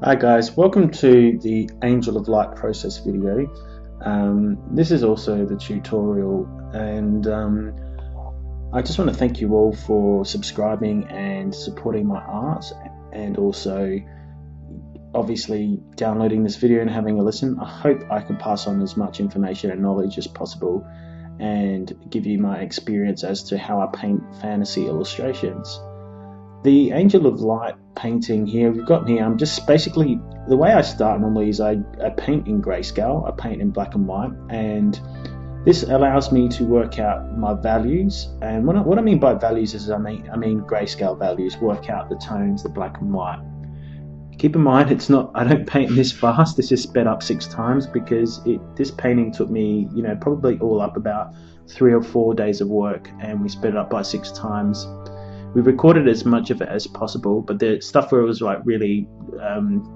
Hi guys, welcome to the Angel of Light process video. This is also the tutorial, and I just want to thank you all for subscribing and supporting my art, and also obviously downloading this video and having a listen. I hope I can pass on as much information and knowledge as possible and give you my experience as to how I paint fantasy illustrations. The Angel of Light painting here, we've got here, I'm just basically, the way I start normally is I paint in grayscale, I paint in black and white, and this allows me to work out my values. And what I mean by values is I mean grayscale values, work out the tones, the black and white. Keep in mind, I don't paint this fast. This is sped up 6 times because this painting took me, probably all up about 3 or 4 days of work, and we sped it up by 6 times. We recorded as much of it as possible, but the stuff where it was like really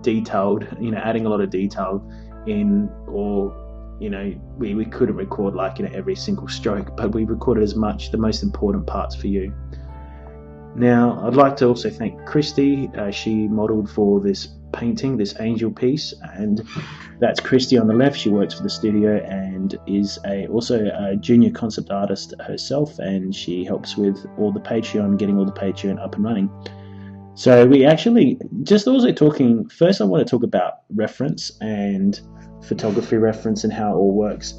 detailed, adding a lot of detail in, or we couldn't record like every single stroke, but we recorded as much, the most important parts for you. Now, I'd like to also thank Christy. She modelled for this painting, this angel piece, and that's Christy on the left. She works for the studio and is also a junior concept artist herself, and she helps with all the Patreon, getting all the Patreon up and running. So we actually just also talking, first I want to talk about reference and photography reference and how it all works.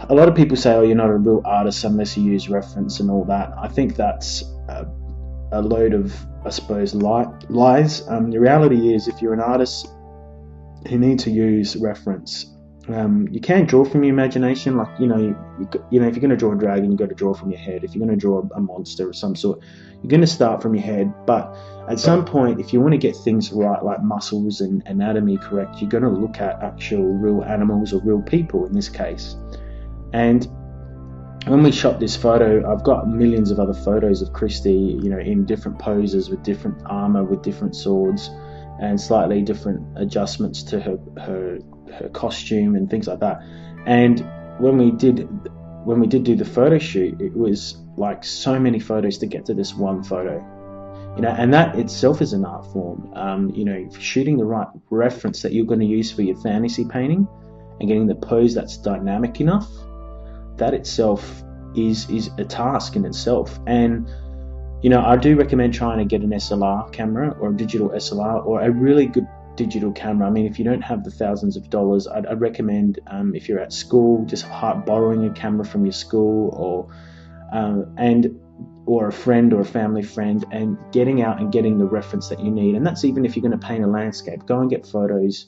A lot of people say, oh, you're not a real artist unless you use reference and all that. I think that's a load of, I suppose, lies. The reality is, if you're an artist, you need to use reference. You can draw from your imagination, like if you're going to draw a dragon, you've got to draw from your head. If you're going to draw a monster of some sort, you're going to start from your head. But at some point, if you want to get things right, like muscles and anatomy correct, you're going to look at actual real animals or real people in this case. And when we shot this photo, I've got millions of other photos of Christy, in different poses with different armor, with different swords, and slightly different adjustments to her costume and things like that. And when we did do the photo shoot, it was like so many photos to get to this one photo, and that itself is an art form. Shooting the right reference that you're going to use for your fantasy painting and getting the pose that's dynamic enough, that itself is a task in itself. And I do recommend trying to get an SLR camera or a digital SLR or a really good digital camera. I mean, if you don't have the thousands of dollars, I'd recommend, if you're at school, just borrowing a camera from your school or a friend or a family friend, and getting out and getting the reference that you need. And that's even if you're going to paint a landscape, go and get photos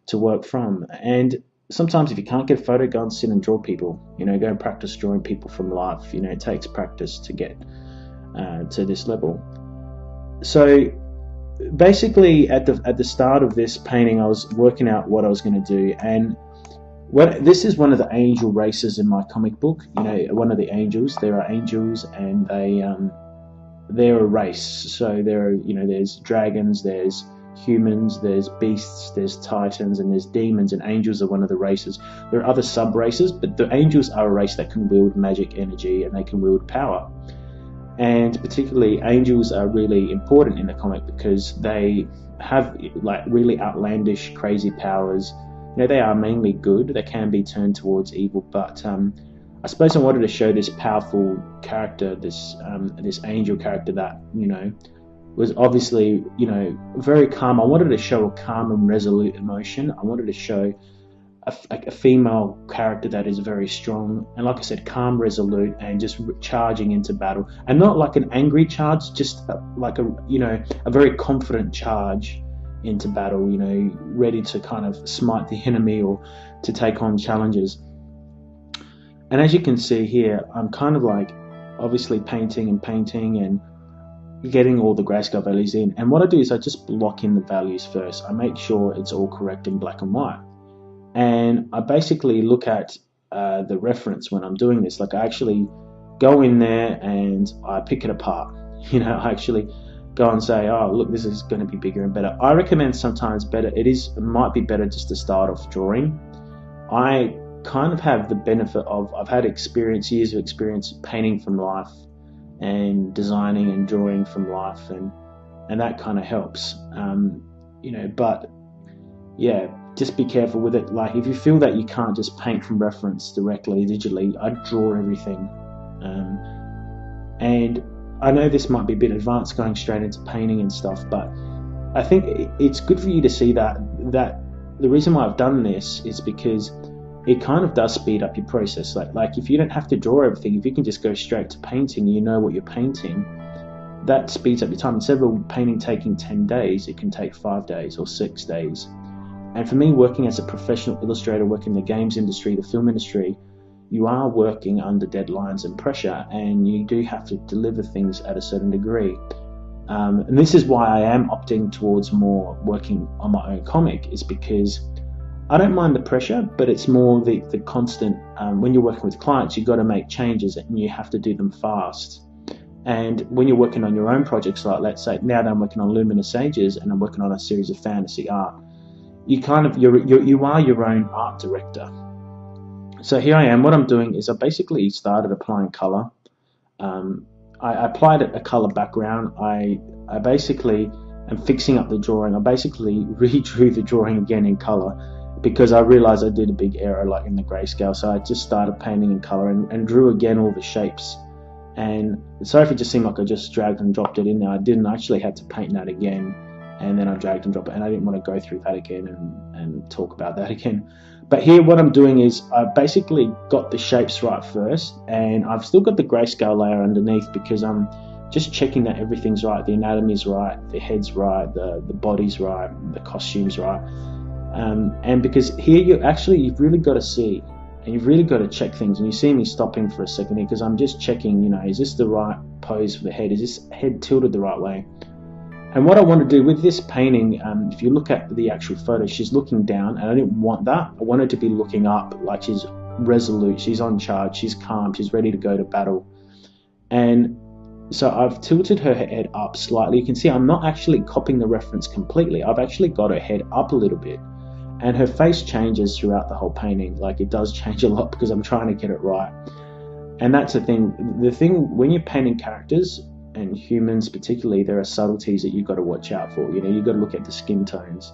to work from. And sometimes if you can't get a photo, go and sit and draw people. Go and practice drawing people from life. It takes practice to get to this level. So basically, at the start of this painting, I was working out what I was going to do, and this is one of the angel races in my comic book. One of the angels. There are angels, and they're a race. So there's dragons, there's humans, there's beasts, there's titans, and there's demons, and angels are one of the races. There are other sub races, but the angels are a race that can wield magic energy and they can wield power. And particularly, angels are really important in the comic because they have like really outlandish, crazy powers. They are mainly good. They can be turned towards evil, but I suppose I wanted to show this powerful character, this angel character that was obviously, very calm. I wanted to show a calm and resolute emotion. I wanted to show a female character that is very strong and, like I said, calm, resolute, and just charging into battle. And not like an angry charge, just like a very confident charge into battle, ready to kind of smite the enemy or to take on challenges. And as you can see here, I'm kind of like obviously painting and getting all the grayscale values in. And what I do is I just block in the values first. I make sure it's all correct in black and white. And I basically look at the reference when I'm doing this. Like, I actually go in there and I pick it apart. I actually go and say, oh, look, this is going to be bigger and better. I recommend sometimes it might be better just to start off drawing. I kind of have the benefit of, I've had years of experience painting from life and designing and drawing from life, and that kind of helps. But yeah, just be careful with it. Like if you feel that you can't just paint from reference directly digitally, I'd draw everything. And I know this might be a bit advanced going straight into painting and stuff, but I think it's good for you to see that the reason why I've done this is because it kind of does speed up your process. Like if you don't have to draw everything, if you can just go straight to painting, you know what you're painting, that speeds up your time. Instead of painting taking 10 days, it can take 5 days or 6 days. And for me, working as a professional illustrator, working in the games industry, the film industry, you are working under deadlines and pressure, and you do have to deliver things at a certain degree. And this is why I am opting towards more working on my own comic, is because I don't mind the pressure, but it's more the constant, when you're working with clients, you've got to make changes and you have to do them fast. And when you're working on your own projects, like let's say now that I'm working on Luminous Ages and I'm working on a series of fantasy art, you are your own art director. So here I am. What I'm doing is I basically started applying color. I applied a color background. I basically am fixing up the drawing. I basically redrew the drawing again in color because I realized I did a big error like in the grayscale. So I just started painting in color and drew again all the shapes. And sorry if it just seemed like I just dragged and dropped it in there. I didn't. I actually had to paint that again, and then I dragged and dropped it, and I didn't want to go through that again and talk about that again. But here what I'm doing is I basically got the shapes right first, and I've still got the grayscale layer underneath because I'm just checking that everything's right, the anatomy's right, the head's right, the body's right, the costume's right. And because here you've really got to see, and you've really got to check things. And you see me stopping for a second here because I'm just checking, is this the right pose for the head? Is this head tilted the right way? And what I want to do with this painting, if you look at the actual photo, she's looking down, and I didn't want that. I wanted to be looking up, like she's resolute, she's on charge, she's calm, she's ready to go to battle. And so I've tilted her head up slightly. You can see I'm not actually copying the reference completely. I've actually got her head up a little bit. And her face changes throughout the whole painting. Like it does change a lot because I'm trying to get it right. And that's the thing. The thing, when you're painting characters, and humans particularly, there are subtleties that you've got to watch out for. You've got to look at the skin tones,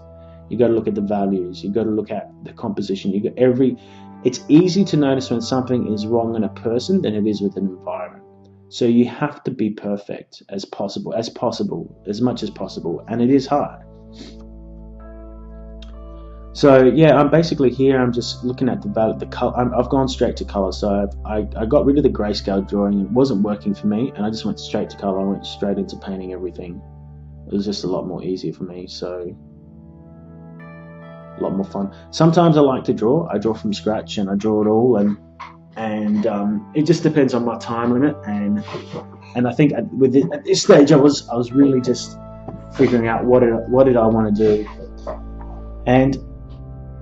you've got to look at the values, you've got to look at the composition. It's easy to notice when something is wrong in a person than it is with an environment. So you have to be perfect as much as possible, and it is hard. So yeah, I'm basically here. I'm just looking at the color. I've gone straight to color. So I got rid of the grayscale drawing. It wasn't working for me, and I just went straight to color. I went straight into painting everything. It was just a lot more easier for me. So a lot more fun. Sometimes I like to draw. I draw from scratch and I draw it all, and it just depends on my time limit. And I think at this stage, I was really just figuring out what did I want to do, and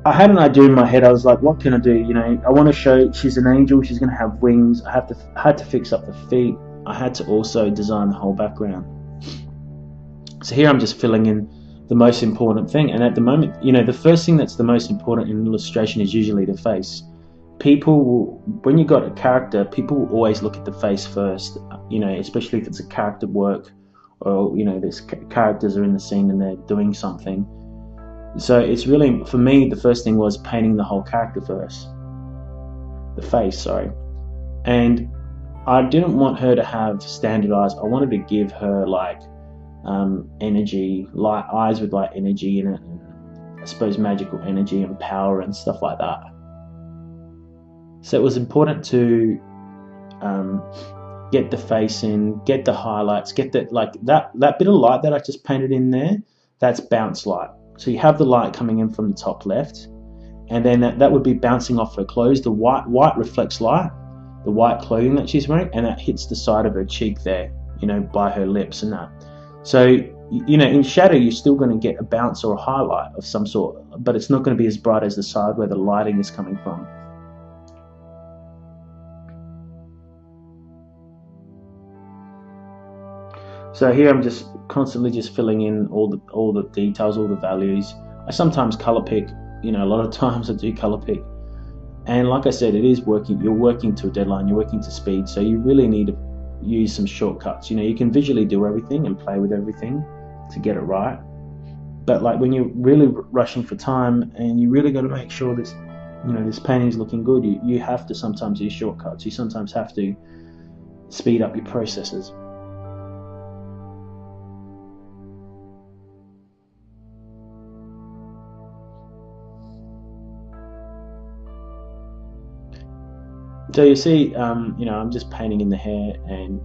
I had an idea in my head. I was like, what can I do? I want to show she's an angel. She's going to have wings. I had to fix up the feet. I had to also design the whole background. So here I'm just filling in the most important thing. And at the moment, the first thing that's the most important in illustration is usually the face. When you got a character, people will always look at the face first, especially if it's a character work or, there's characters are in the scene and they're doing something. So it's really, for me, the first thing was painting the whole character first. The face, sorry. And I didn't want her to have standard eyes. I wanted to give her energy, light eyes with light energy in it, and I suppose magical energy and power and stuff like that. So it was important to get the face in, get the highlights, get that bit of light that I just painted in there. That's bounce light. So you have the light coming in from the top left, and then that would be bouncing off her clothes. The white reflects light, the white clothing that she's wearing, and that hits the side of her cheek there, by her lips and that. So, in shadow, you're still going to get a bounce or a highlight of some sort, but it's not going to be as bright as the side where the lighting is coming from. So here I'm just constantly just filling in all the details, all the values. I sometimes color pick, a lot of times I do color pick. And like I said, it is working. You're working to a deadline, you're working to speed, so you really need to use some shortcuts. You can visually do everything and play with everything to get it right. But like when you're really rushing for time and you really got to make sure this, this painting is looking good, you have to sometimes use shortcuts. You sometimes have to speed up your processes. So you see, I'm just painting in the hair, and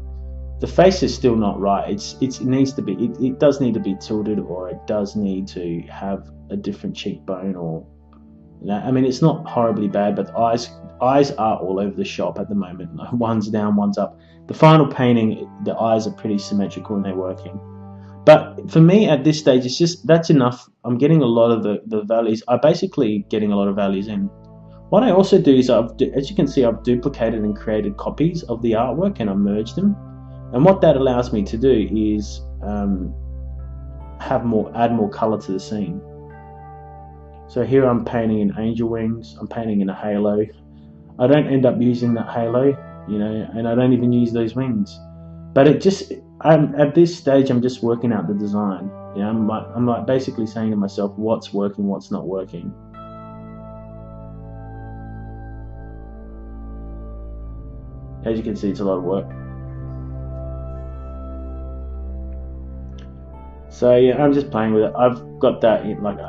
the face is still not right. It needs to be. It does need to be tilted, or it does need to have a different cheekbone, or I mean, it's not horribly bad, but the eyes are all over the shop at the moment. One's down, one's up. The final painting, the eyes are pretty symmetrical and they're working. But for me at this stage, it's just that's enough. I'm getting a lot of the values. I'm basically getting a lot of values in. What I also do is, as you can see, I've duplicated and created copies of the artwork and I've merged them. And what that allows me to do is add more color to the scene. So here I'm painting in angel wings. I'm painting in a halo. I don't end up using that halo, and I don't even use those wings. But at this stage, I'm just working out the design. I'm like basically saying to myself, what's working, what's not working. As you can see, it's a lot of work. So yeah, I'm just playing with it. I've got that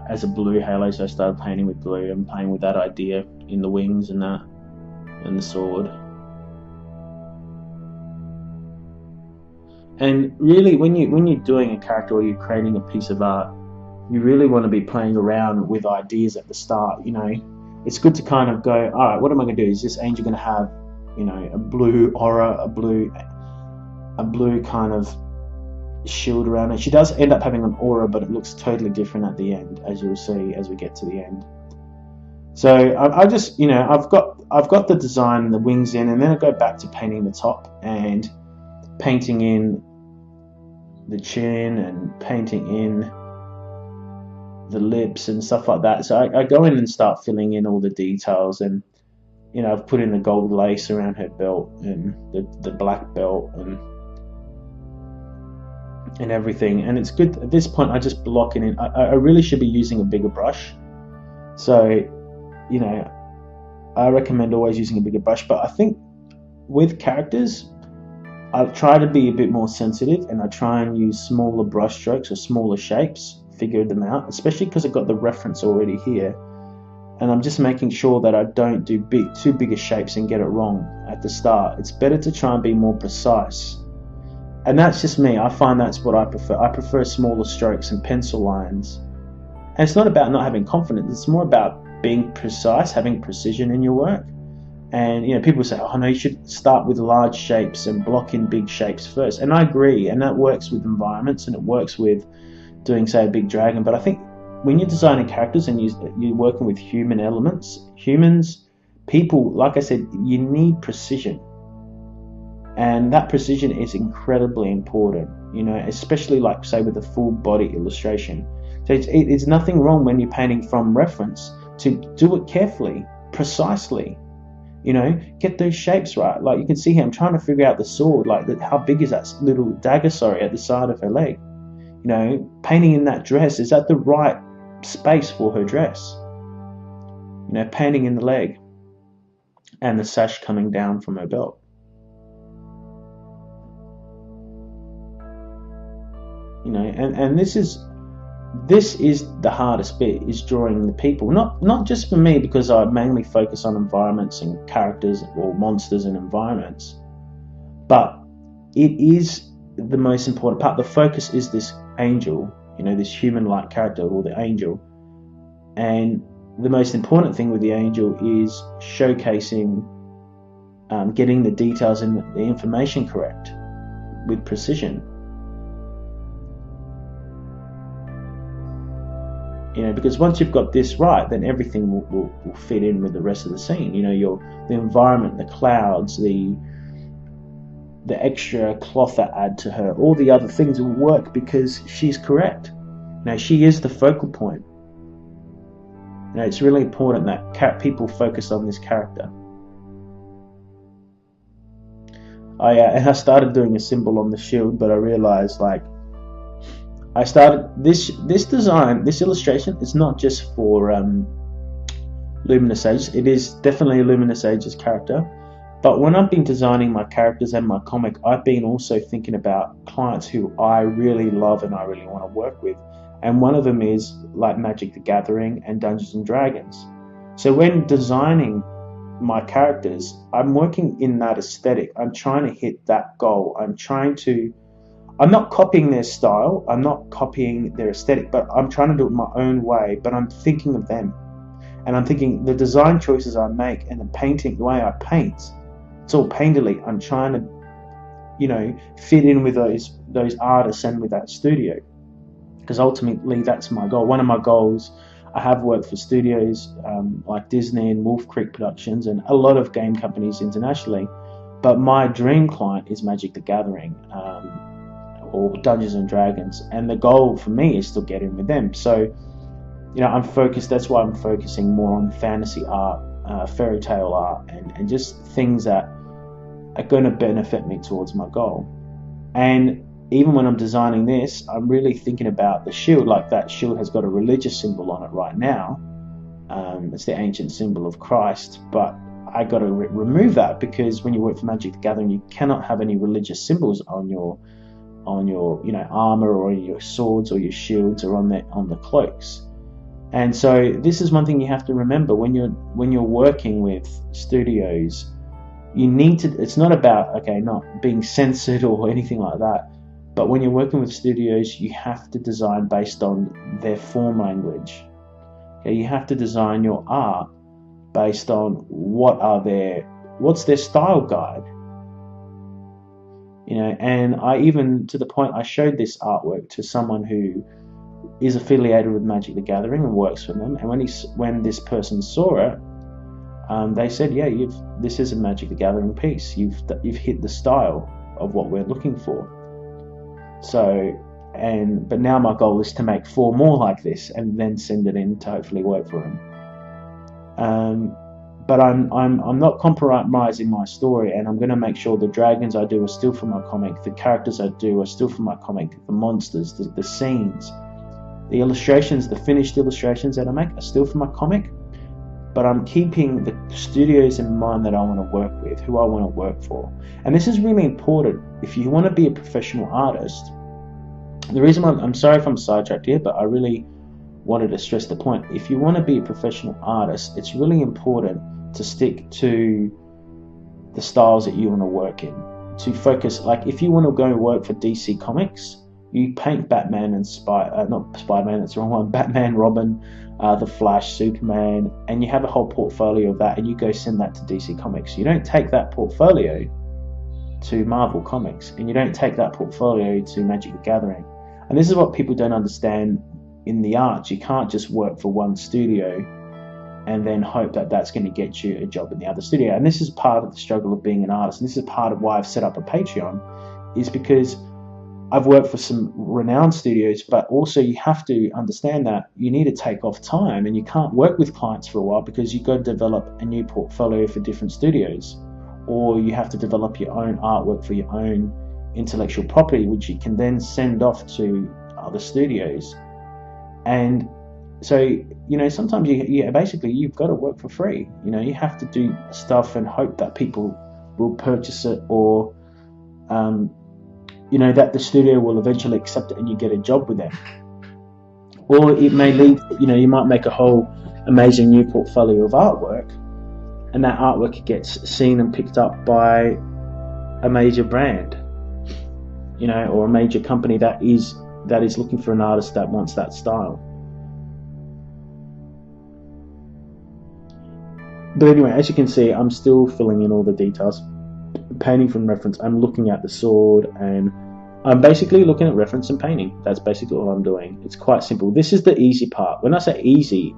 as a blue halo, so I started painting with blue. I'm playing with that idea in the wings and that, and the sword. And really, when you're doing a character or you're creating a piece of art, you really want to be playing around with ideas at the start. It's good to kind of go, all right, what am I going to do? Is this angel going to have a blue aura, a blue kind of shield around it? She does end up having an aura, but it looks totally different at the end, as you'll see as we get to the end. So I just, I've got the design, the wings in, and then I go back to painting the top and painting in the chin and painting in the lips and stuff like that. So I go in and start filling in all the details, and I've put in the gold lace around her belt and the black belt and everything. And it's good at this point. I just block it in. I really should be using a bigger brush. So, I recommend always using a bigger brush. But I think with characters, I try to be a bit more sensitive, and I try and use smaller brush strokes or smaller shapes, figure them out, especially because I've got the reference already here. And I'm just making sure that I don't do too big of shapes and get it wrong at the start. It's better to try and be more precise. And that's just me. I find that's what I prefer. I prefer smaller strokes and pencil lines. And it's not about not having confidence. It's more about being precise, having precision in your work. And people say, oh no, you should start with large shapes and block in big shapes first. And I agree. And that works with environments, and it works with doing, say, a big dragon. But I think when you're designing characters and you're working with human elements, people, like I said, you need precision. And that precision is incredibly important, especially like, say, with a full body illustration. So it's nothing wrong when you're painting from reference to do it carefully, precisely, get those shapes right. Like you can see here, I'm trying to figure out the sword, how big is that little dagger, at the side of her leg? Painting in that dress, is that the right space for her dress? Painting in the leg and the sash coming down from her belt. And this is the hardest bit, is drawing the people. Not just for me, because I mainly focus on environments and characters, or monsters and environments, but it is the most important part. The focus is this angel, this human-like character, or the angel. And the most important thing with the angel is showcasing, getting the details and the information correct with precision. Because once you've got this right, then everything will fit in with the rest of the scene. The environment, the clouds, the extra cloth that add to her, all the other things will work because she's correct. She is the focal point. It's really important that people focus on this character. I started doing a symbol on the shield, but I realized I I started this design, this illustration. It's not just for Luminous Ages. It is definitely a Luminous Ages character. But when I've been designing my characters and my comic, I've been also thinking about clients who I really love and I really want to work with. And one of them is like Magic the Gathering and Dungeons and Dragons. So when designing my characters, I'm working in that aesthetic. I'm trying to hit that goal. I'm not copying their style. I'm not copying their aesthetic, but I'm trying to do it my own way. But I'm thinking of them. And I'm thinking the design choices I make and the painting, the way I paint, it's all painterly. I'm trying to, fit in with those artists and with that studio. Because ultimately that's my goal. One of my goals, I have worked for studios like Disney and Wolf Creek Productions and a lot of game companies internationally. But my dream client is Magic the Gathering or Dungeons and Dragons. And the goal for me is to get in with them. So, I'm focused. That's why I'm focusing more on fantasy art, fairy tale art, and just things that are going to benefit me towards my goal. And even when I'm designing this, I'm really thinking about the shield. Like that shield has got a religious symbol on it right now. It's the ancient symbol of Christ, but I got to remove that because when you work for Magic the Gathering, you cannot have any religious symbols on your armor or your swords or your shields or on the cloaks. And so this is one thing you have to remember when you're working with studios. You need to. It's not about not being censored or anything like that. But when you're working with studios, you have to design based on their form language. Okay, you have to design your art based on what's their style guide. And I even, to the point, I showed this artwork to someone who is affiliated with Magic the Gathering and works for them. And when this person saw it, they said, "Yeah, this is a Magic the Gathering piece. You've hit the style of what we're looking for." So, but now my goal is to make 4 more like this and then send it in to hopefully work for him. But I'm not compromising my story, and I'm going to make sure the dragons I do are still for my comic, the characters I do are still for my comic, the monsters, the scenes, the illustrations, the finished illustrations that I make are still for my comic. But I'm keeping the studios in mind that I want to work with, who I want to work for. And this is really important. If you want to be a professional artist, the reason I'm sorry if I'm sidetracked here, but I really wanted to stress the point. If you want to be a professional artist, it's really important to stick to the styles that you want to work in. To focus, like if you want to go work for DC Comics, you paint Batman and not Spider-Man, that's the wrong one, Batman, Robin, the Flash, Superman, and you have a whole portfolio of that and you go send that to DC Comics. You don't take that portfolio to Marvel Comics and you don't take that portfolio to Magic the Gathering. And this is what people don't understand in the arts. You can't just work for one studio and then hope that that's going to get you a job in the other studio. And this is part of the struggle of being an artist. And this is part of why I've set up a Patreon, is because I've worked for some renowned studios, but also you have to understand that you need to take off time and you can't work with clients for a while because you've got to develop a new portfolio for different studios, or you have to develop your own artwork for your own intellectual property, which you can then send off to other studios. And so, sometimes you've got to work for free. You have to do stuff and hope that people will purchase it, or that the studio will eventually accept it and you get a job with them. Or it may lead, you might make a whole amazing new portfolio of artwork, and that artwork gets seen and picked up by a major brand, or a major company that is looking for an artist that wants that style. But anyway, as you can see, I'm still filling in all the details. Painting from reference, I'm looking at the sword and I'm basically looking at reference and painting. That's basically all I'm doing. It's quite simple. This is the easy part. When I say easy,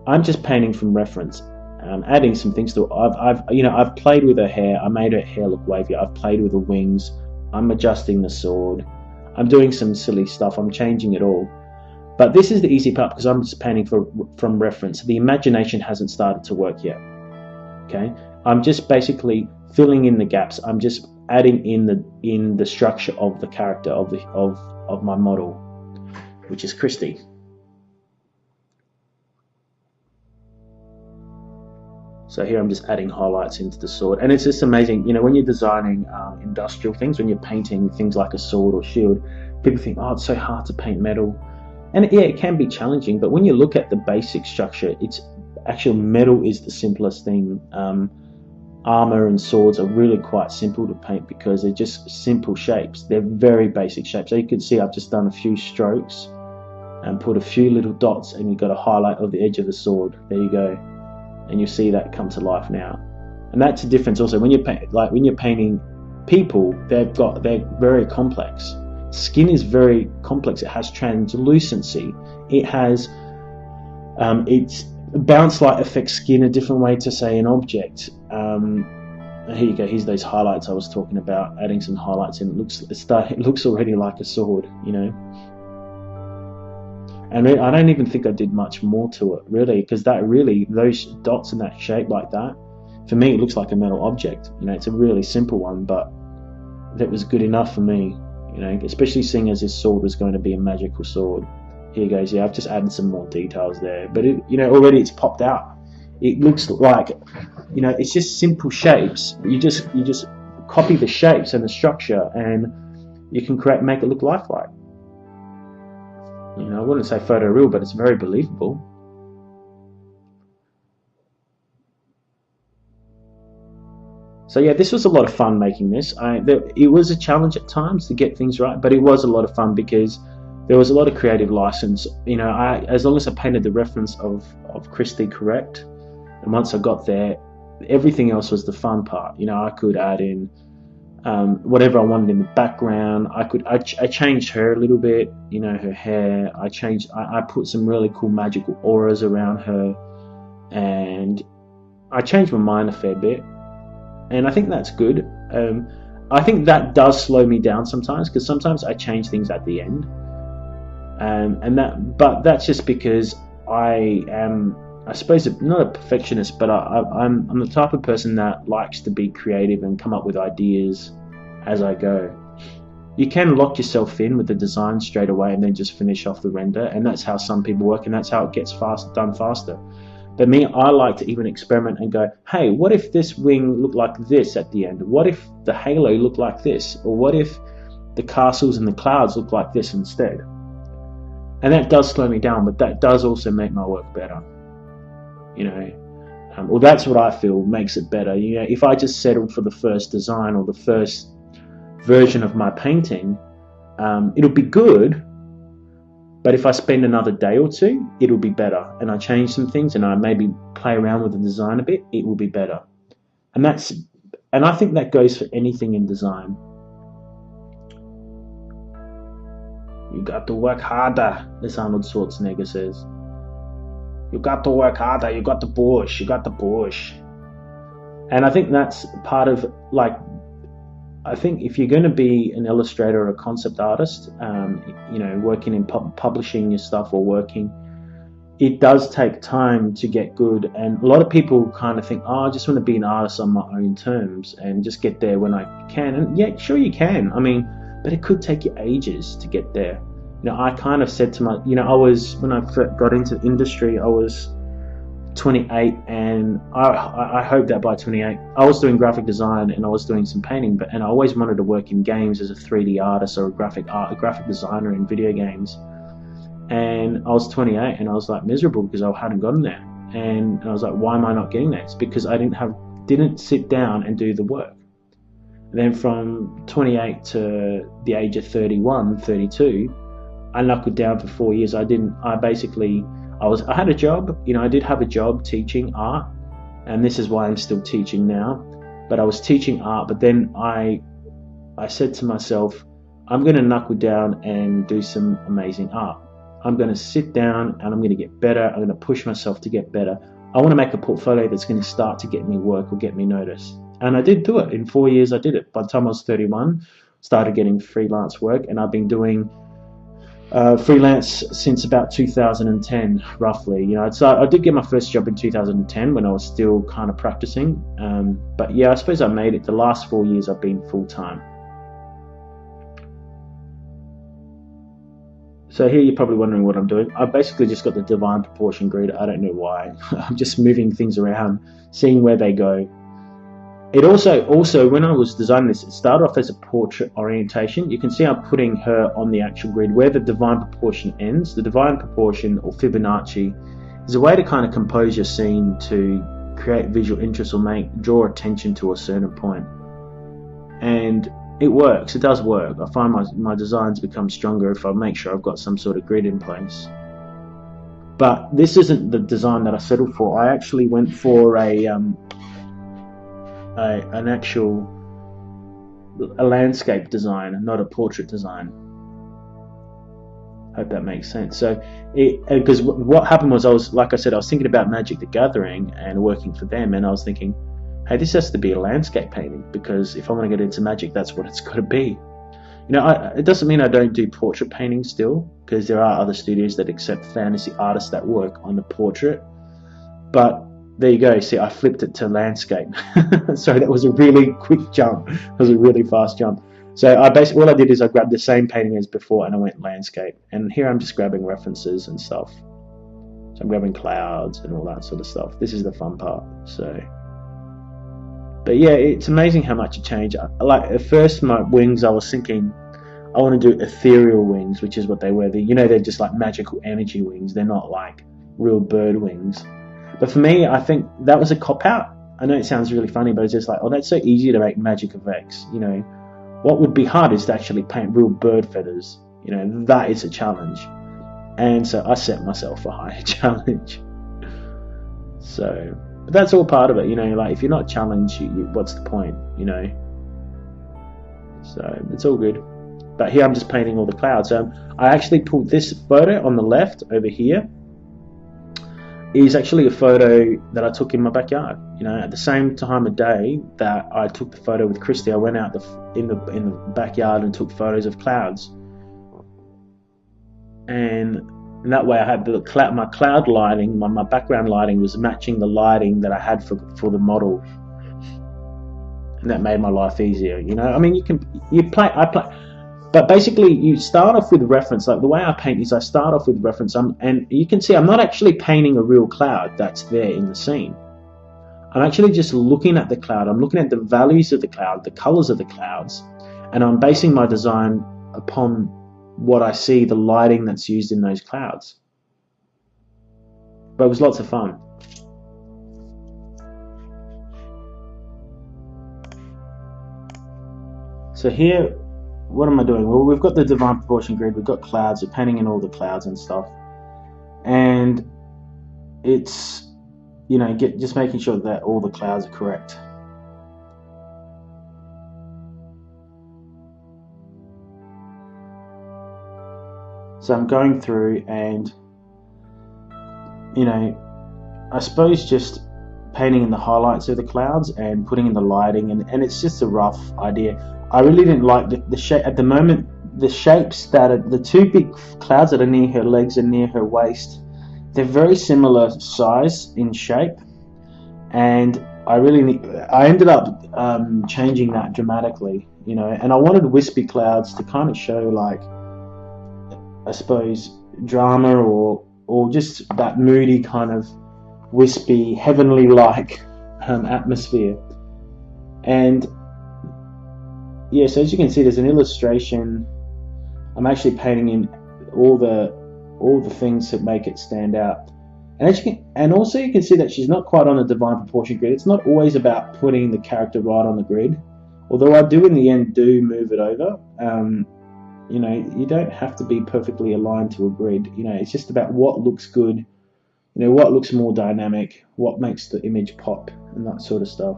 I'm just painting from reference. I'm adding some things to it. I've played with her hair. I made her hair look wavy. I've played with the wings. I'm adjusting the sword. I'm doing some silly stuff. I'm changing it all. But this is the easy part because I'm just painting from reference. The imagination hasn't started to work yet. Okay? I'm just basically filling in the gaps. I'm just adding in the structure of the character of my model, which is Christy. So here I'm just adding highlights into the sword, and it's just amazing. You know, when you're designing industrial things, when you're painting things like a sword or shield, people think, oh, it's so hard to paint metal, and yeah, it can be challenging. But when you look at the basic structure, it's actually metal is the simplest thing. Armor and swords are really quite simple to paint because they're just simple shapes. They're very basic shapes. So you can see I've just done a few strokes and put a few little dots, and you've got a highlight of the edge of the sword. There you go. And you see that come to life now. And that's a difference also when you're when you're painting people. They're very complex. Skin is very complex. It has translucency. It has it's bounce light affects skin a different way to say an object. Here you go. Here's those highlights I was talking about. Adding some highlights in. It looks already like a sword, you know. And I don't even think I did much more to it, really, because those dots in that shape like that, for me, it looks like a metal object. You know, it's a really simple one, but that was good enough for me, you know, especially seeing as this sword was going to be a magical sword. Here goes, yeah, I've just added some more details there, but you know, already it's popped out. It looks like, you know, it's just simple shapes. You just copy the shapes and the structure, and you can make it look lifelike. You know, I wouldn't say photoreal, but it's very believable. So yeah, this was a lot of fun making this. It was a challenge at times to get things right, but it was a lot of fun because there was a lot of creative license. You know, as long as I painted the reference of Christy correct, and once I got there, everything else was the fun part. You know, I could add in whatever I wanted in the background. I changed her a little bit, you know, her hair. I put some really cool magical auras around her, and I changed my mind a fair bit, and I think that's good. I think that does slow me down sometimes, because sometimes I change things at the end, but that's just because I am, I suppose, not a perfectionist, but I'm the type of person that likes to be creative and come up with ideas as I go. You can lock yourself in with the design straight away and then just finish off the render, and that's how some people work, and that's how it gets done faster. But me, I like to even experiment and go, hey, what if this wing looked like this at the end? What if the halo looked like this? Or what if the castles and the clouds look like this instead? And that does slow me down, but that does also make my work better. You know, well, that's what I feel makes it better. You know, if I just settled for the first design or the first version of my painting, it'll be good, but if I spend another day or two, it'll be better, and I change some things and I maybe play around with the design a bit, it will be better. And I think that goes for anything in design. You got to work harder, as Arnold Schwarzenegger says. You got to work harder, you got to push. And I think that's part of, like, I think if you're going to be an illustrator or a concept artist, you know, working in publishing your stuff or working, it does take time to get good. And a lot of people kind of think, oh, I just want to be an artist on my own terms and just get there when I can. And yeah, sure you can. I mean, but it could take you ages to get there. You know, I kind of said to when I first got into industry, I was 28, and I hope that by 28 I was doing graphic design and I was doing some painting, and I always wanted to work in games as a 3D artist or a graphic designer in video games. And I was 28 and I was like miserable because I hadn't gotten there, and I was like, why am I not getting there? It's because I didn't sit down and do the work. And then from 28 to the age of 31, 32, I knuckled down for 4 years. I had a job, you know, I did have a job teaching art, and this is why I'm still teaching now, but I was teaching art, but then I said to myself, I'm going to knuckle down and do some amazing art. I'm going to sit down and I'm going to get better. I'm going to push myself to get better. I want to make a portfolio that's going to start to get me work or get me noticed. And I did do it. In 4 years, I did it. By the time I was 31, started getting freelance work, and I've been doing freelance since about 2010, roughly. You know, so I did get my first job in 2010 when I was still kind of practicing. But yeah, I suppose I made it. The last 4 years I've been full time. So here you're probably wondering what I'm doing. I basically just got the divine proportion grid. I don't know why. I'm just moving things around, seeing where they go. It also when I was designing this, it started off as a portrait orientation. You can see I'm putting her on the actual grid where the divine proportion ends. The divine proportion, or Fibonacci, is a way to kind of compose your scene to create visual interest or draw attention to a certain point. And it works. It does work. I find my designs become stronger if I make sure I've got some sort of grid in place. But this isn't the design that I settled for. I actually went for an actual landscape design, not a portrait design. Hope that makes sense. So, because what happened was, I was thinking about Magic the Gathering and working for them, and I was thinking, hey, this has to be a landscape painting, because if I want to get into Magic, that's what it's got to be. You know, it doesn't mean I don't do portrait painting still, because there are other studios that accept fantasy artists that work on the portrait. But there you go. See, I flipped it to landscape. Sorry, that was a really quick jump. It was a really fast jump. So all I did is I grabbed the same painting as before and I went landscape. And here I'm just grabbing references and stuff. So I'm grabbing clouds and all that sort of stuff. This is the fun part. But yeah, it's amazing how much it changed. Like at first, my wings, I was thinking I want to do ethereal wings, which is what they were. They're just like magical energy wings. They're not like real bird wings. But for me, I think that was a cop-out. I know it sounds really funny, but it's just like, oh, that's so easy to make magic effects. You know, what would be hard is to actually paint real bird feathers. You know, that is a challenge. And so I set myself a higher challenge. But that's all part of it, you know, like if you're not challenged, what's the point, you know? So it's all good. But here I'm just painting all the clouds. I actually pulled this photo on the left over here. Is actually a photo that I took in my backyard. You know, at the same time of day that I took the photo with Christy, I went out in the backyard and took photos of clouds. And that way I had my cloud lighting, my background lighting was matching the lighting that I had for the model. And that made my life easier, you know. I mean, I play. But basically, you start off with reference. Like the way I paint is I start off with reference. And you can see I'm not actually painting a real cloud that's there in the scene. I'm actually just looking at the cloud. I'm looking at the values of the cloud, the colors of the clouds, and I'm basing my design upon what I see, the lighting that's used in those clouds. But it was lots of fun. So here, what am I doing? Well, we've got the divine proportion grid, we've got clouds, we're painting in all the clouds and stuff. And it's, you know, just making sure that all the clouds are correct. So I'm going through and, you know, I suppose just painting in the highlights of the clouds and putting in the lighting, and it's just a rough idea. I really didn't like the shape at the moment. The shapes that are the two big clouds that are near her legs and near her waist, they're very similar size in shape, and I ended up changing that dramatically, you know. And I wanted wispy clouds to kind of show, like, I suppose, drama or just that moody kind of wispy, heavenly-like atmosphere. And yeah, so as you can see, there's an illustration. I'm actually painting in all the things that make it stand out. And also you can see that she's not quite on the divine proportion grid. It's not always about putting the character right on the grid, although I do in the end move it over. You know, you don't have to be perfectly aligned to a grid. You know, it's just about what looks good, you know, what looks more dynamic, what makes the image pop, and that sort of stuff.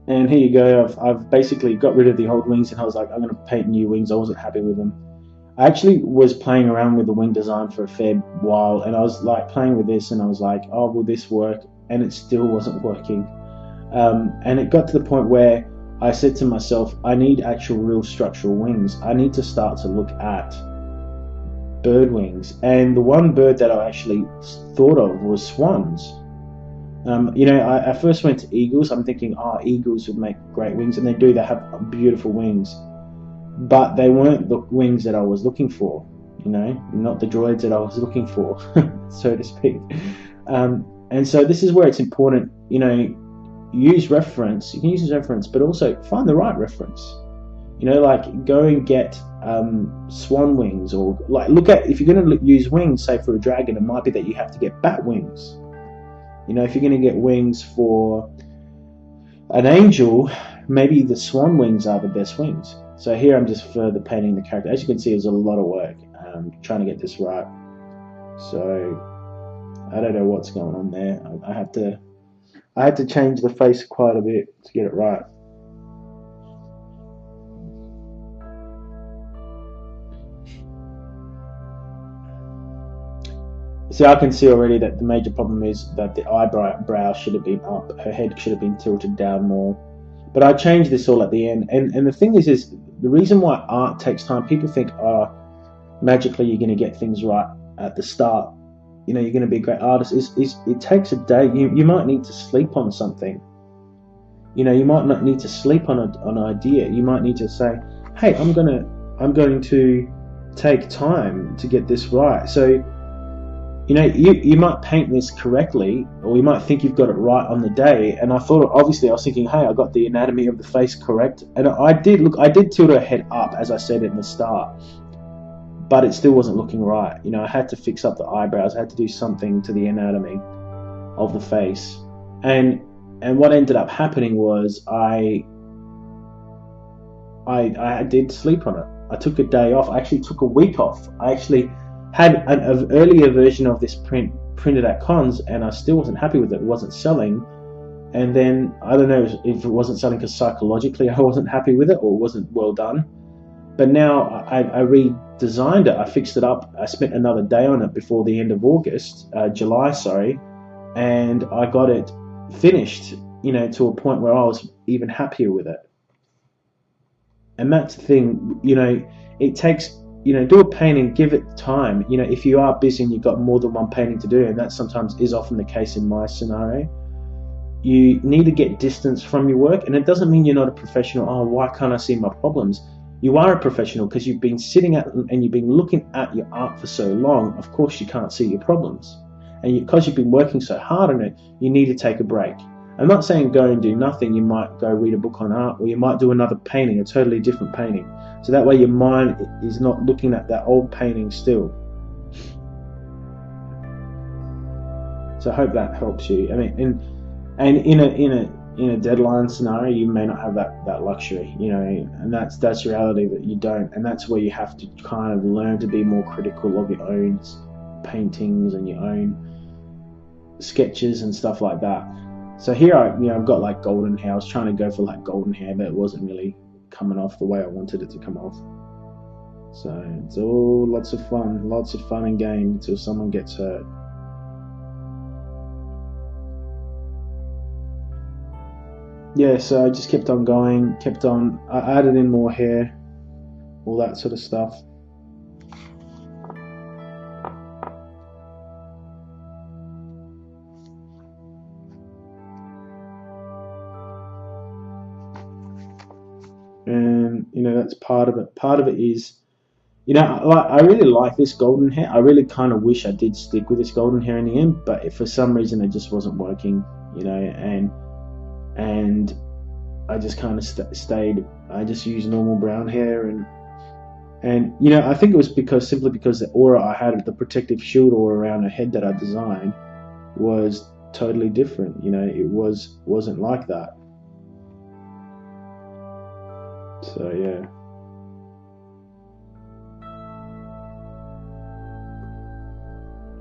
And here you go, I've basically got rid of the old wings, and I was like, I'm going to paint new wings. I wasn't happy with them. I actually was playing around with the wing design for a fair while, and I was like playing with this, and I was like, oh, will this work? And it still wasn't working. And it got to the point where I said to myself, I need actual real structural wings. I need to start to look at bird wings. And the one bird that I actually thought of was swans. I first went to eagles. I'm thinking, oh, eagles would make great wings, and they do. They have beautiful wings, but they weren't the wings that I was looking for. Not the droids that I was looking for, so to speak. And so this is where it's important. Use reference. You can use reference, but also find the right reference. Like go and get swan wings, or like look at, if you're going to use wings, say for a dragon, it might be that you have to get bat wings. If you're going to get wings for an angel, maybe the swan wings are the best wings. So here I'm just further painting the character. As you can see, there's a lot of work trying to get this right. So I don't know what's going on there. I had to change the face quite a bit to get it right. So I can see already that the major problem is that the eyebrow should have been up, her head should have been tilted down more. But I changed this all at the end. And the thing is the reason why art takes time, people think, oh, magically you're going to get things right at the start. You're going to be a great artist. Is it takes a day. You might need to sleep on something. You might not need to sleep on an idea. You might need to say, hey, I'm going to take time to get this right. So you might paint this correctly, or you might think you've got it right on the day. And I was thinking, hey, I got the anatomy of the face correct. And I did tilt her head up, as I said in the start, but it still wasn't looking right. I had to fix up the eyebrows. I had to do something to the anatomy of the face. And what ended up happening was I did sleep on it. I took a day off. I actually took a week off. I actually had an earlier version of this printed at cons, and I still wasn't happy with it. It wasn't selling. And then I don't know if it wasn't selling because psychologically I wasn't happy with it, or it wasn't well done. But now I redesigned it. I fixed it up. I spent another day on it before the end of July, and I got it finished, to a point where I was even happier with it. And that's the thing, it takes, do a painting, give it time. If you are busy and you've got more than one painting to do, and that sometimes is often the case in my scenario, you need to get distance from your work. And it doesn't mean you're not a professional. Oh, why can't I see my problems? You are a professional because you've been sitting at and you've been looking at your art for so long. Of course you can't see your problems. And because you've been working so hard on it, you need to take a break. I'm not saying go and do nothing. You might go read a book on art, or you might do another painting, a totally different painting. So that way your mind is not looking at that old painting still. So I hope that helps you. I mean, and in a deadline scenario, you may not have that luxury, and that's reality, that you don't. And that's where you have to kind of learn to be more critical of your own paintings and your own sketches and stuff like that. So here I've got like golden hair. I was trying to go for like golden hair, but it wasn't really coming off the way I wanted it to come off. So it's all lots of fun and games until someone gets hurt. Yeah, so I just kept on going, I added in more hair, all that sort of stuff. And that's part of it. Part of it is, I really like this golden hair. I really kind of wish I did stick with this golden hair in the end, but if for some reason it just wasn't working, and I just kind of stayed. I just used normal brown hair, and I think it was simply because the aura I had, the protective shield aura around her head that I designed, was totally different. It wasn't like that. So yeah.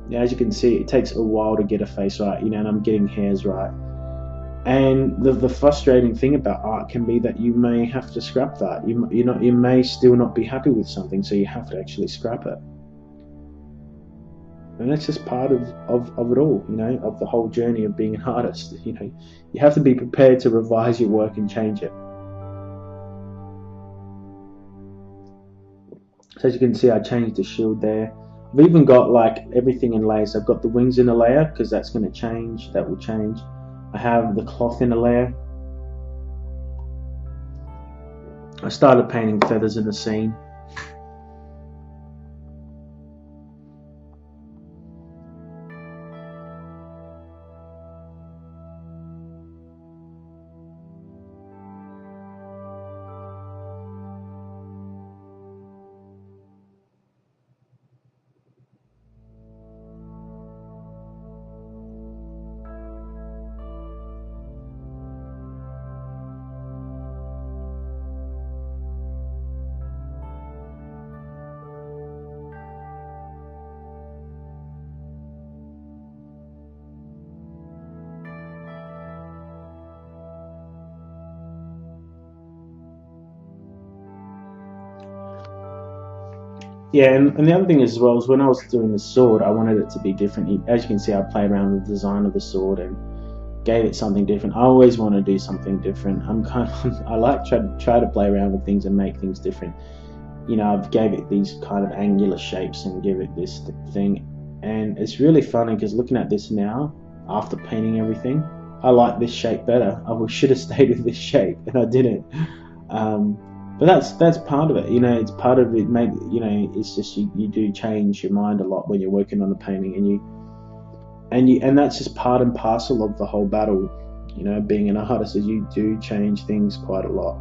Yeah, as you can see, it takes a while to get a face right, and I'm getting hairs right. And the frustrating thing about art can be that you may have to scrap that. You may still not be happy with something, so you have to actually scrap it. And that's just part of it all, of the whole journey of being an artist. You have to be prepared to revise your work and change it. So as you can see, I changed the shield there. I've even got like everything in layers. I've got the wings in a layer because that's going to change. That will change. I have the cloth in a layer. I started painting feathers in the scene. Yeah, and the other thing as well is when I was doing the sword, I wanted it to be different. As you can see, I played around with the design of the sword and gave it something different. I always want to do something different. I like try to play around with things and make things different. I've gave it these kind of angular shapes and give it this thing, and it's really funny because looking at this now after painting everything, I like this shape better. I should have stayed with this shape, and I didn't. But that's part of it. It's part of it. Maybe it's just you do change your mind a lot when you're working on a painting, and that's just part and parcel of the whole battle. Being an artist is you do change things quite a lot.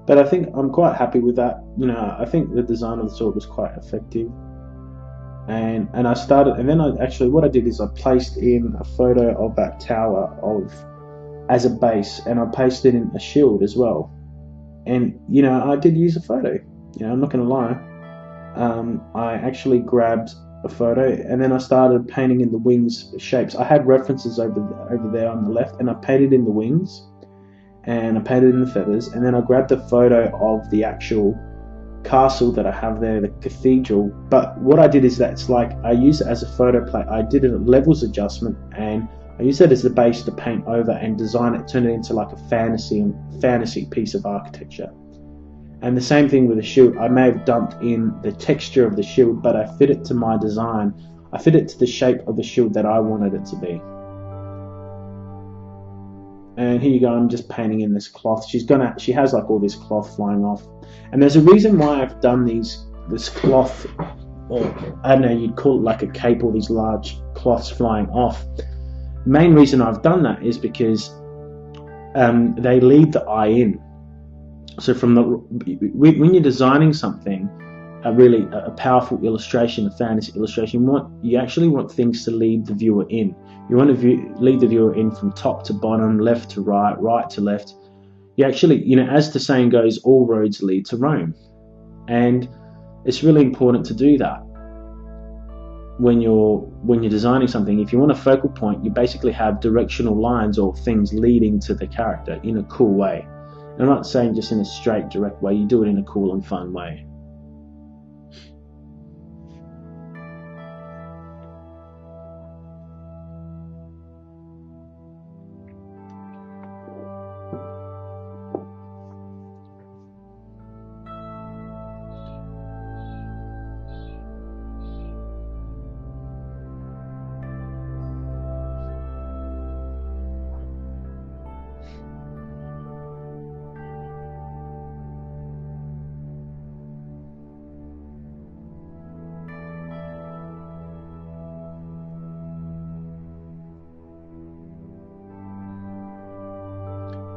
But I think I'm quite happy with that. I think the design of the sword was quite effective. And I started, and then what I did is I placed in a photo of that tower as a base, and I pasted in a shield as well. And I did use a photo. I'm not going to lie. I actually grabbed a photo, and then I started painting in the wings shapes. I had references over there on the left, and I painted in the wings, and I painted in the feathers, and then I grabbed a photo of the actual castle that I have there, the cathedral. But what I did is that's like I used it as a photo plate. I did a levels adjustment, and I used it as the base to paint over and design it, turn it into like a fantasy piece of architecture. And the same thing with the shield. I may have dumped in the texture of the shield, but I fit it to my design. I fit it to the shape of the shield that I wanted it to be. And here you go, I'm just painting in this cloth. She has like all this cloth flying off. And there's a reason why I've done this cloth, or I don't know, you'd call it like a cape, all these large cloths flying off. The main reason I've done that is because they lead the eye in. So when you're designing something, a powerful illustration, a fantasy illustration, you actually want things to lead the viewer in. You want to lead the viewer in from top to bottom, left to right, right to left. You actually, as the saying goes, all roads lead to Rome. And it's really important to do that when you're designing something. If you want a focal point, you basically have directional lines or things leading to the character in a cool way. And I'm not saying just in a straight, direct way. You do it in a cool and fun way.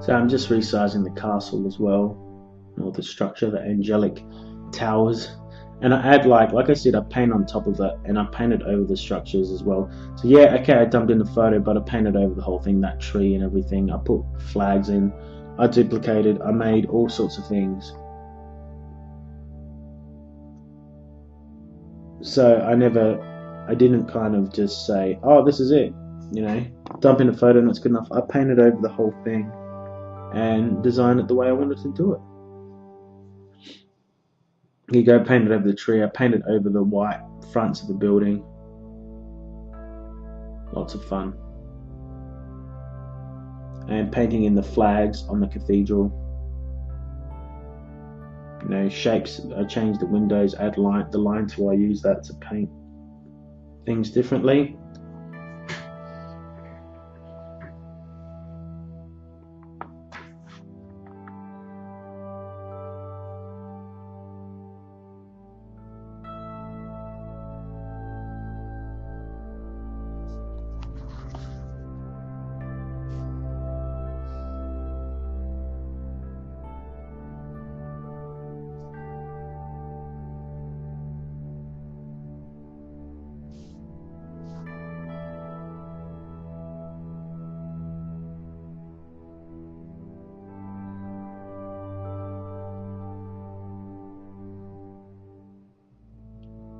So I'm just resizing the castle as well. or the structure, the angelic towers. And I add like I said, I paint on top of it, and I painted over the structures as well. So yeah, okay, I dumped in the photo, but I painted over the whole thing, that tree and everything. I put flags in, I duplicated, I made all sorts of things. So I didn't kind of just say, oh, this is it, dump in a photo and it's good enough. I painted over the whole thing and designed it the way I wanted to do it. Here you go, painted over the tree. I painted over the white fronts of the building. Lots of fun. And painting in the flags on the cathedral. Shapes. I changed the windows, add the line tool. I use that to paint things differently.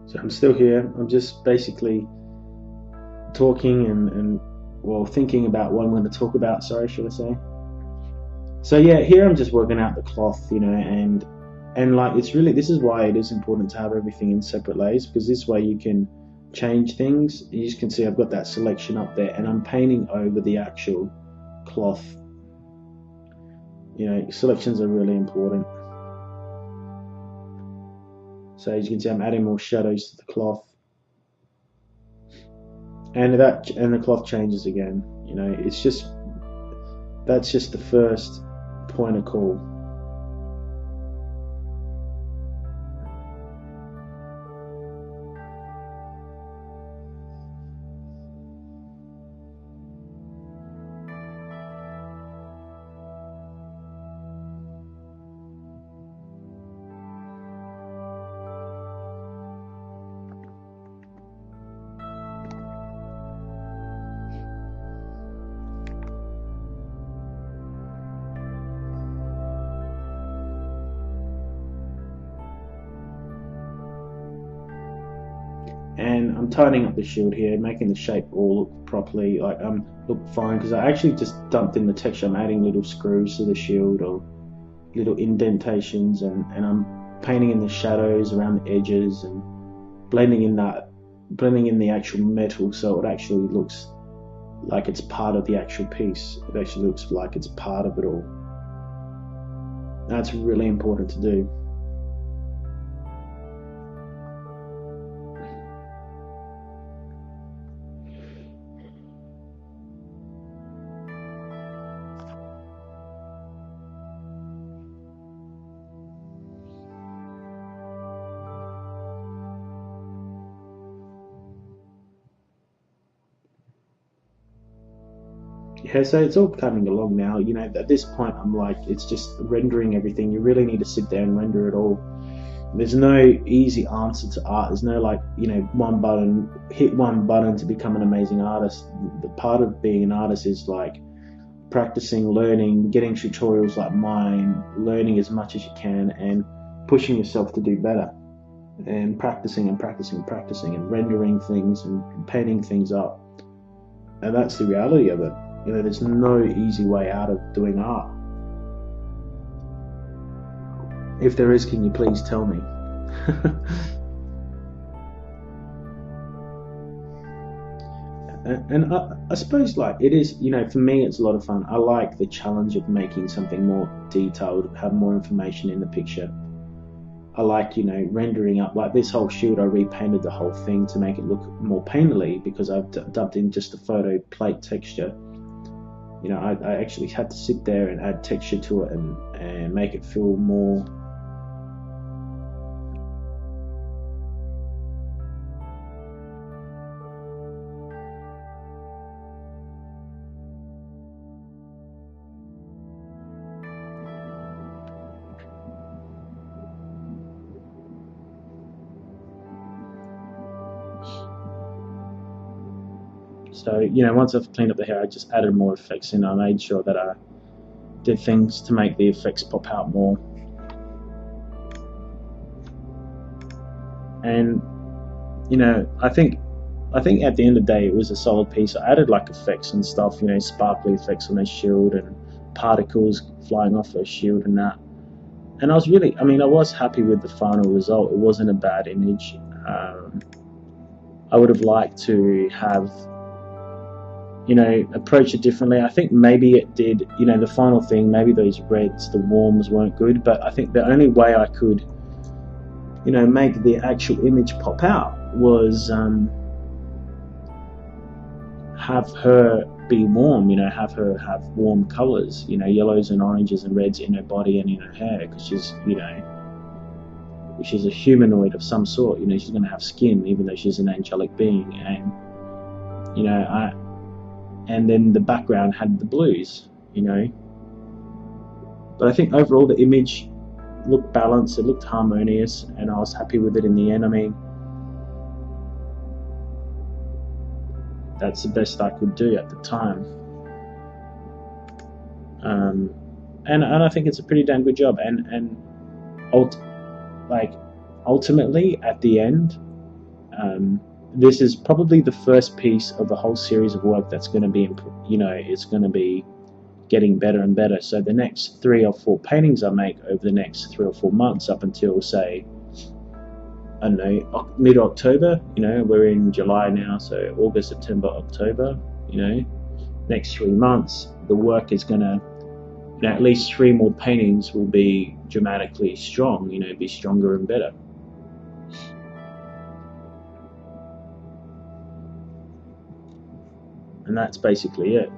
So I'm still here. I'm just basically talking and thinking about what I'm going to talk about. Sorry, should I say? So yeah, here I'm just working out the cloth, and like this is why it is important to have everything in separate layers, because this way you can change things. You can see I've got that selection up there, and I'm painting over the actual cloth. Selections are really important. So as you can see, I'm adding more shadows to the cloth, and the cloth changes again. That's just the first point of call. And I'm tightening up the shield here, making the shape all look properly, look fine, because I actually just dumped in the texture. I'm adding little screws to the shield or little indentations, and I'm painting in the shadows around the edges and blending in the actual metal, so it actually looks like it's part of the actual piece. It actually looks like it's part of it all. That's really important to do. Yeah, so it's all coming along now. At this point, I'm like, it's just rendering everything. You really need to sit there and render it all. There's no easy answer to art. There's no hit one button to become an amazing artist. The part of being an artist is like practicing, learning, getting tutorials like mine, learning as much as you can, and pushing yourself to do better, and practicing and practicing and practicing, and rendering things and painting things up. And that's the reality of it. There's no easy way out of doing art. If there is, can you please tell me? And I suppose it is, for me it's a lot of fun. I like the challenge of making something more detailed, have more information in the picture. I like, rendering up, like this whole shield, I repainted the whole thing to make it look more painterly, because I've dubbed in just the photo plate texture. I actually had to sit there and add texture to it and make it feel more So, once I've cleaned up the hair, I just added more effects in. I made sure that I did things to make the effects pop out more. And, I think at the end of the day, it was a solid piece. I added like effects and stuff, sparkly effects on her shield and particles flying off her shield and that. And I was happy with the final result. It wasn't a bad image. I would have liked to have, approach it differently. I think maybe it did, the final thing, maybe those reds, the warms weren't good, but I think the only way I could, make the actual image pop out was have her be warm, have her have warm colors, yellows and oranges and reds in her body and in her hair, because she's a humanoid of some sort. She's going to have skin, even though she's an angelic being. And and then the background had the blues, but I think overall the image looked balanced, it looked harmonious, and I was happy with it in the end. That's the best I could do at the time. And I think it's a pretty damn good job. And ultimately, at the end, this is probably the first piece of a whole series of work that's going to be, it's going to be getting better and better. So the next 3 or 4 paintings I make over the next 3 or 4 months, up until, say, I don't know, mid-October, we're in July now, so August, September, October, next 3 months, the work is going to, at least 3 more paintings will be dramatically strong, be stronger and better. And that's basically it.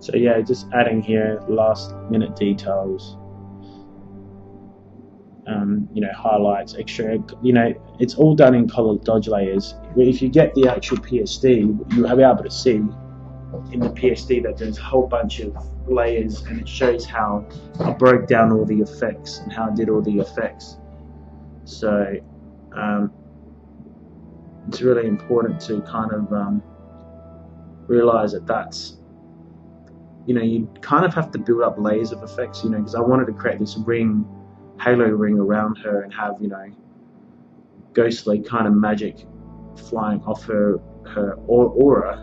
So yeah, just adding here last minute details, highlights, extra, it's all done in color dodge layers. If you get the actual PSD, you'll be able to see in the PSD that there's a whole bunch of layers, and it shows how I broke down all the effects and how I did all the effects. So it's really important to kind of realize that that's, you kind of have to build up layers of effects, because I wanted to create this halo ring around her and have, ghostly kind of magic flying off her aura.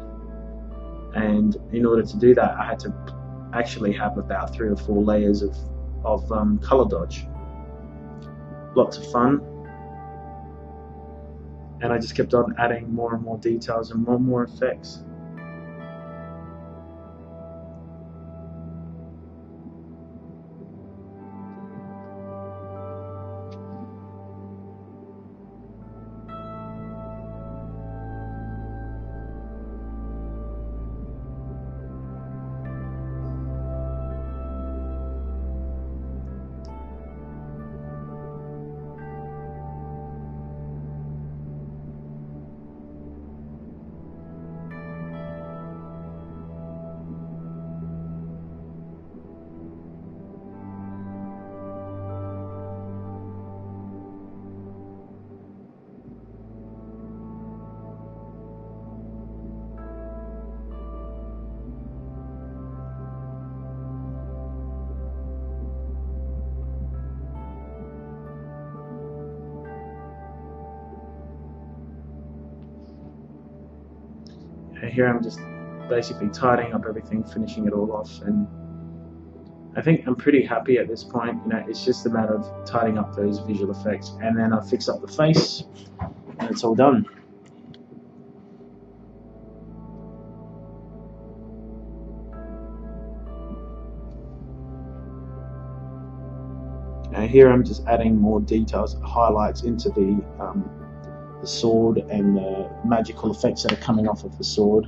And in order to do that, I had to actually have about 3 or 4 layers of color dodge. Lots of fun. And I just kept on adding more and more details and more effects. Here I'm just basically tidying up everything, finishing it all off, and I think I'm pretty happy at this point. It's just a matter of tidying up those visual effects, and then I fix up the face, and it's all done. Here I'm just adding more details, highlights into the sword and the magical effects that are coming off of the sword.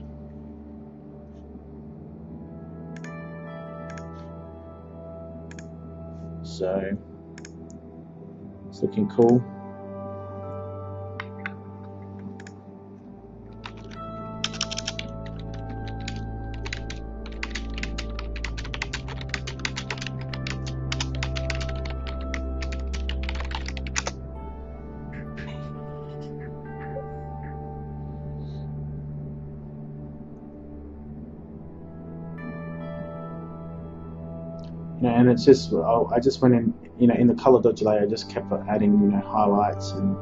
So it's looking cool. And it's just, I just went in, in the color dodge layer, I just kept adding, highlights and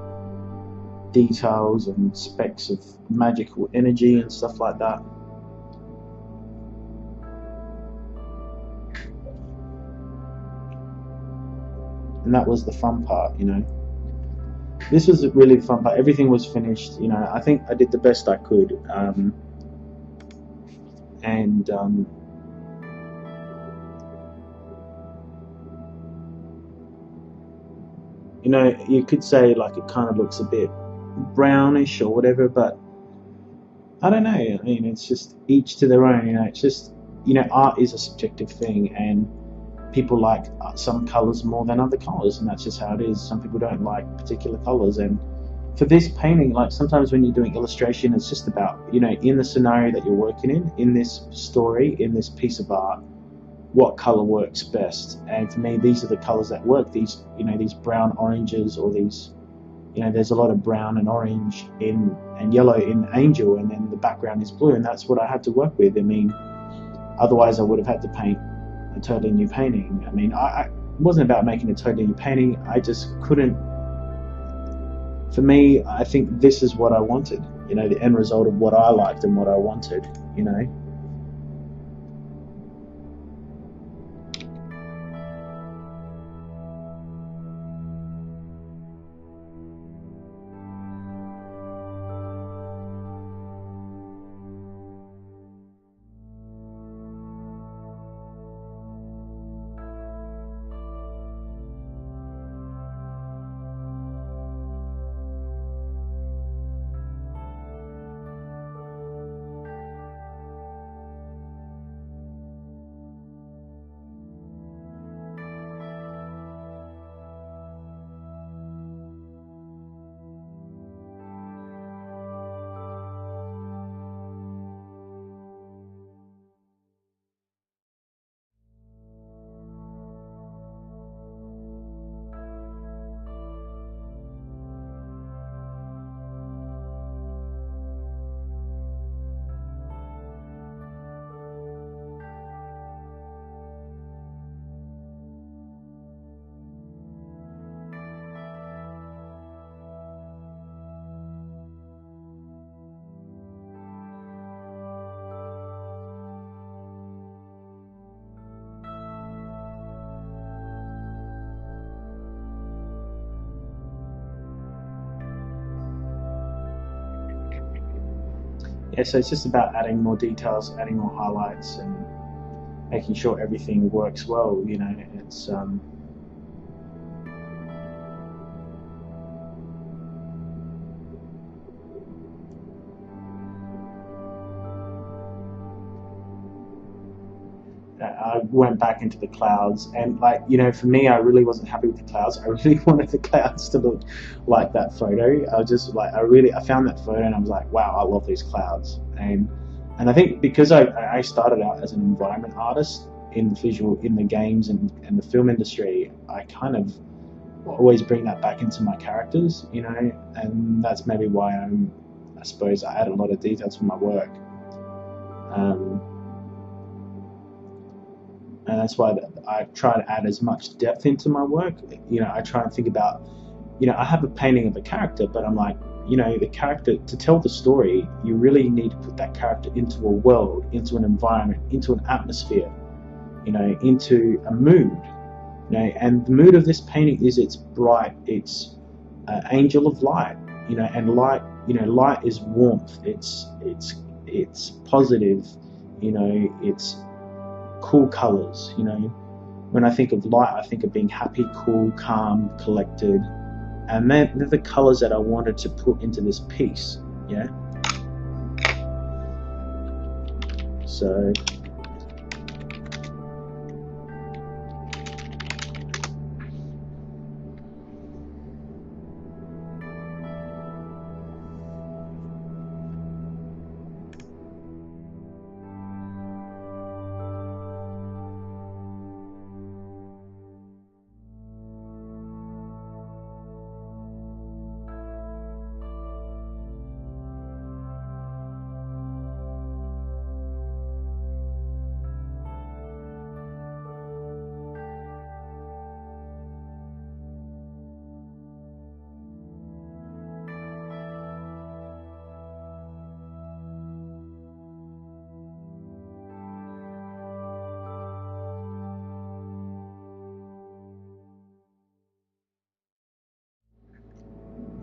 details and specks of magical energy and stuff like that. And that was the fun part, This was really the fun part. Everything was finished, I think I did the best I could. You could say like it kind of looks a bit brownish or whatever, but I don't know. I mean, it's just each to their own. It's just, art is a subjective thing, and people like some colors more than other colors, and that's just how it is. Some people don't like particular colors, and for this painting, like sometimes when you're doing illustration, it's just about, in the scenario that you're working in this story, in this piece of art, what color works best. And for me, these are the colors that work. These, these brown oranges, or these, there's a lot of brown and orange and yellow in Angel, and then the background is blue, and that's what I had to work with. I mean, otherwise I would have had to paint a totally new painting. I mean, it wasn't about making a totally new painting. I just couldn't. For me, I think this is what I wanted. The end result of what I liked and what I wanted. Yeah, so it's just about adding more details, adding more highlights, and making sure everything works well. It's I went back into the clouds, and for me, I really wasn't happy with the clouds. I really wanted the clouds to look like that photo. I was just I found that photo and I was like, wow, I love these clouds. And I think because I started out as an environment artist in the games and the film industry, I kind of always bring that back into my characters, and that's maybe why I suppose I add a lot of details from my work. And that's why I try to add as much depth into my work. I try and think about, I have a painting of a character, but I'm like, the character, to tell the story, you really need to put that character into a world, into an environment, into an atmosphere, into a mood. And the mood of this painting is it's bright, it's angel of light, and light, light is warmth, it's positive, it's cool colors. When I think of light, I think of being happy, cool, calm, collected, and they're the colors that I wanted to put into this piece. So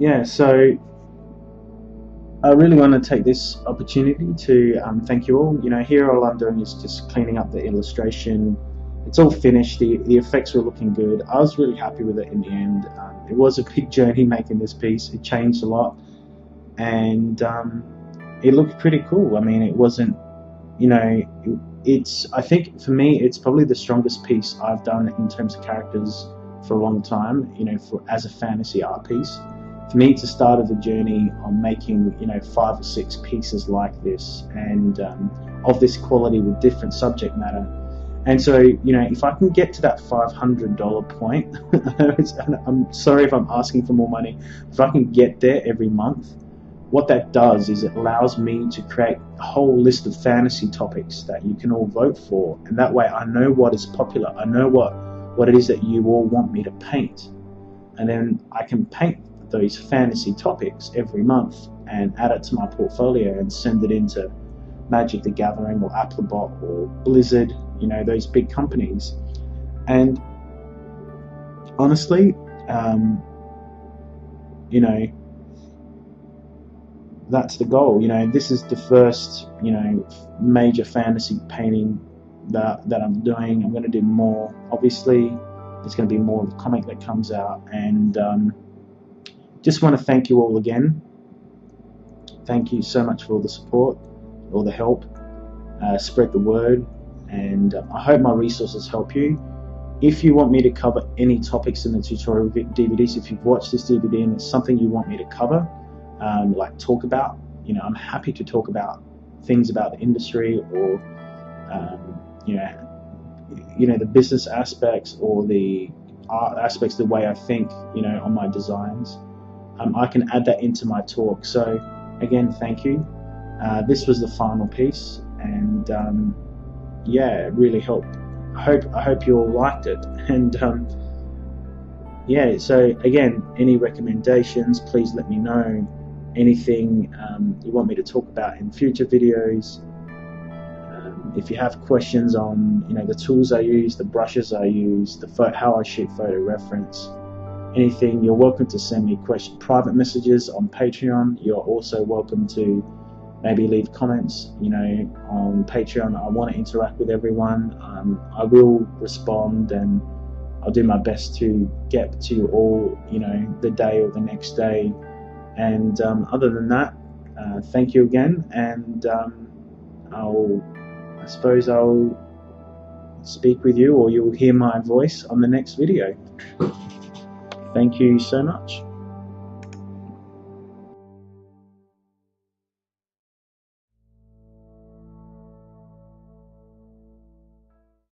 yeah, so I really want to take this opportunity to thank you all. You know, here all I'm doing is just cleaning up the illustration. It's all finished. The effects were looking good. I was really happy with it in the end. It was a big journey making this piece. It changed a lot, and it looked pretty cool. I mean, it wasn't, you know, it's, I think for me, it's probably the strongest piece I've done in terms of characters for a long time, you know, for as a fantasy art piece. For me, it's the start of the journey on making, you know, 5 or 6 pieces like this, and of this quality with different subject matter. And so, you know, if I can get to that $500 point, I'm sorry if I'm asking for more money, if I can get there every month, what that does is it allows me to create a whole list of fantasy topics that you can all vote for, and that way I know what is popular, I know what it is that you all want me to paint, and then I can paint those fantasy topics every month and add it to my portfolio and send it into Magic the Gathering or Applebot or Blizzard, you know, those big companies. And honestly, you know, that's the goal. You know, this is the first, you know, major fantasy painting that I'm doing. I'm going to do more. Obviously, there's going to be more of the comic that comes out, and just want to thank you all again. Thank you so much for all the support, all the help. Spread the word, and I hope my resources help you. If you want me to cover any topics in the tutorial DVDs, if you've watched this DVD and there's something you want me to cover, like talk about, you know, I'm happy to talk about things about the industry, or you know, the business aspects or the art aspects, the way I think, you know, on my designs. I can add that into my talk. So again, thank you. This was the final piece, and yeah, it really helped. I hope you all liked it, and yeah, so again, any recommendations, please let me know. Anything you want me to talk about in future videos. If you have questions on, you know, the tools I use, the brushes I use, how I shoot photo reference, anything, you're welcome to send me private messages on Patreon. You're also welcome to maybe leave comments, you know, on Patreon. I want to interact with everyone. I will respond, and I'll do my best to get to you all, you know, the day or the next day. And other than that, thank you again, and I suppose I'll speak with you, or you'll hear my voice on the next video. Thank you so much.